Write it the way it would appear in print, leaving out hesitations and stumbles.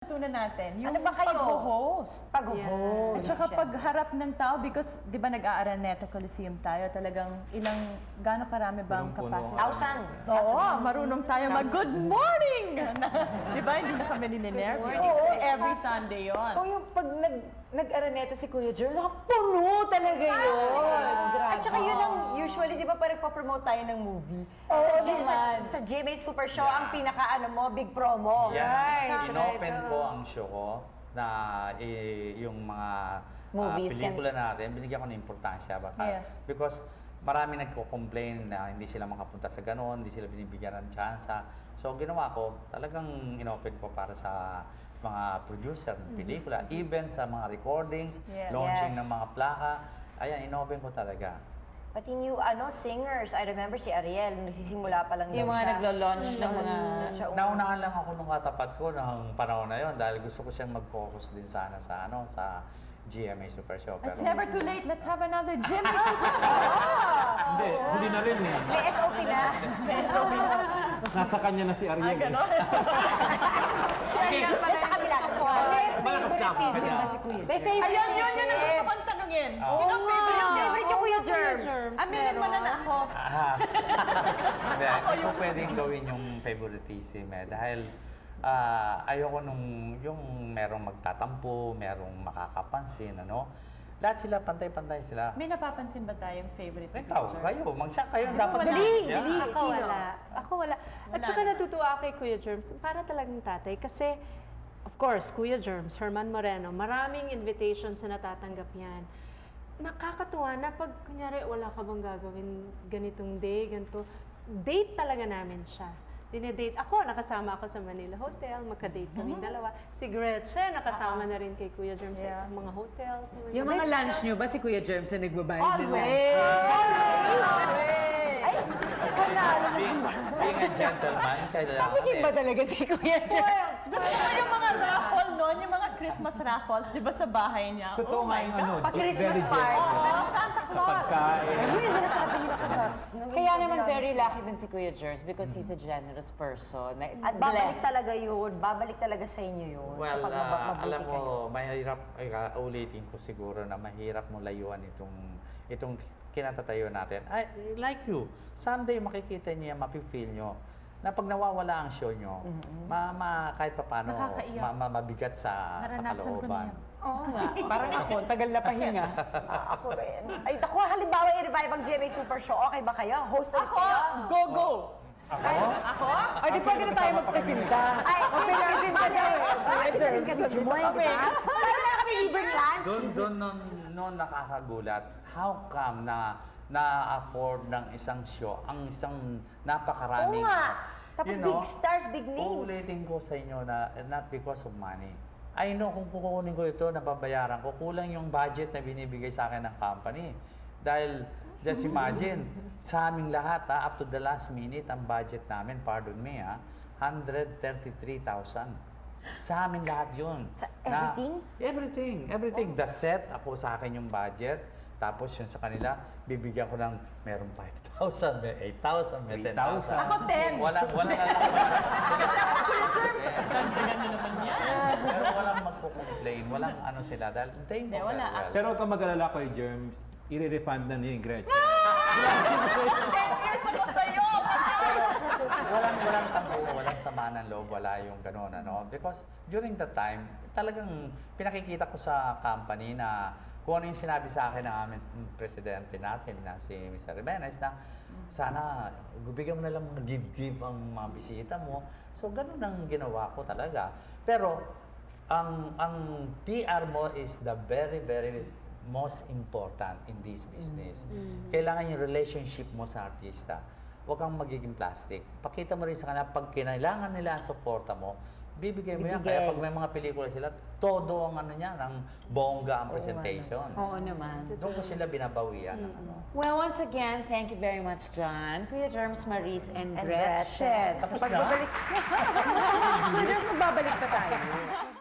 Tunan natin, yung Ano ba kayo? pag-host. Pag-host. At saka pagharap ng tao, because di ba nag-Araneta Coliseum tayo, talagang gaano karami ba ang Punong-puno. capacity? 1,000. Oo, marunong tayo mag-good morning! Di ba, hindi na kami ninenervyo. Kasi every Sunday yon. O yung pag nag-araneta si Kuya Jerome, puno talaga yun. Grabe. At saka yun ang usually, di ba parang pa-promote tayo ng movie? Sa GMA Super Show, ang pinaka-ano mo, big promo. Yan, inopen ko ang show ko na yung mga Movies pelikula natin, binigyan ko ng importansya. Yes. Because marami nagko-complain na hindi sila makapunta sa ganon, hindi sila binibigyan ng tsansa. So ginawa ko, talagang inopen ko para sa mga producer ng pelikula, even sa mga recordings, Yes. launching Yes. ng mga plaka. Ayan, inopen ko talaga. Pati new singers, I remember si Ariel, nagsisimula pa lang Yung daw mga siya. naglo-launch ng mga... Naunahan lang ako nung katapat ko ng panahon na yon dahil gusto ko siyang mag-focus din sana sa sa GMA Super Show. It's Pero never too late. Let's have another Jimmy Super Show. hindi, huli na rin eh. May SOP na. Nasa kanya na si Ariel. Ganon. Si Ariel pala yung gusto ko. Malakas na ako. May favorite. Ayun, yun ang gusto kong tanungin. Oo. Sino ang favorite Sino ang niyo? favorite niyo, Kuya Germs? Aminin mo na ako. Hindi, ako pwedeng gawin yung favoritism dahil ayoko yung merong magtatampo, merong makakapansin, Lahat sila, pantay-pantay sila. May napapansin ba tayong favorite ni Ikaw, Kuya kayo, kayo dapat wala. sa- Dali, Yeah. dali. Ako Sino? wala. Ako wala. At Wala saka na. natutuwa ako kay Kuya Germs. Para talagang tatay. Kasi, of course, Kuya Germs, Herman Moreno, maraming invitations na natatanggap yan. Nakakatuwa na pag, kunyari, wala ka bang gagawin ganitong day, ganito, date talaga namin siya. Dinedate. Ako, nakasama ako sa Manila Hotel, magka-date kaming dalawa. Si Gretchen, nakasama na rin kay Kuya Germs sa mga hotels. Yung mga lunch nyo ba si Kuya Germs na nagbabayad ng lunch? Ay, panalo na. Being a gentleman, kailangan Ba talaga si Kuya Germs? Gusto ko yung mga raffle noon, yung mga Christmas raffles, di ba sa bahay niya? Totoo nga yung Pa-Christmas very party. Oo, Santa Claus. Alam mo yung nasabi nila sa Dots. Kaya naman very lucky din si Kuya Germs because he's a generous person. At babalik talaga yun. Babalik talaga sa inyo yun. Well, kapag mabuti alam mo, kayo. mahirap, ulitin ko siguro na mahirap mo layuan itong kinatatayo natin. Like you, someday makikita niyo, mapifeel nyo, na pag nawawala ang show nyo, kahit pa paano, Nakakaiyak. mabigat sa Naranasan ko na kalooban. yan. Oo nga. Parang ako, tagal na pahinga. Ako rin. Ay, ako, halimbawa i-revive ang GMA Super Show. Okay ba kayo? Host ulit kayo? Go, go! Ako? Ay, di pwede na tayo magpresenta. Ay, pinag-revive ka na. Ay, pinag kami Jumoy, di ba? Para meron kami libreng lunch. Doon noon nakakagulat. How come na-afford ng isang show ang isang napakaraming... Oo nga. Tapos big stars, big names. Uulitin ko sa inyo na not because of money. I know kung kukunin ko ito, nababayaran ko, kulang yung budget na binibigay sa akin ng company. Dahil, just imagine, sa aming lahat, up to the last minute, ang budget namin, pardon me, 133,000. Sa amin lahat yun. Sa everything? Everything. The set, ako sa akin yung budget. Tapos yun sa kanila, bibigyan ko ng merong 5,000, may 8,000, may 10,000. Ako 10. Walang Gandagan nyo naman yan. pero walang magpo-complain, walang ano sila. Dahil they know wala. very well. Pero huwag kang mag-alala kay Germs, i-refund na ni Gretchen. 10 years ako sa'yo! walang tampo, walang sama ng loob, wala yung gano'n, Because during that time, talagang pinakikita ko sa company na kung ano yung sinabi sa akin ng aming presidente natin na si Mr. Jimenez na sana bigyan mo na lang mga give ang mga bisita mo. So, ganun ang ginawa ko talaga. Pero, ang PR mo is the very, very most important in this business. Kailangan yung relationship mo sa artista. Huwag kang magiging plastic. Pakita mo rin sa kanila, pag kinailangan nila ang suporta mo, bibigay mo yan. Kaya pag may mga pelikula sila, todo ang ng bongga ang presentation. Oo naman. Doon ko sila binabawian. Well, once again, thank you very much, John, Kuya Germs, Maris, and And Gretchen. Gretchen. Tapos na? Kuya Germs, magbabalik pa tayo.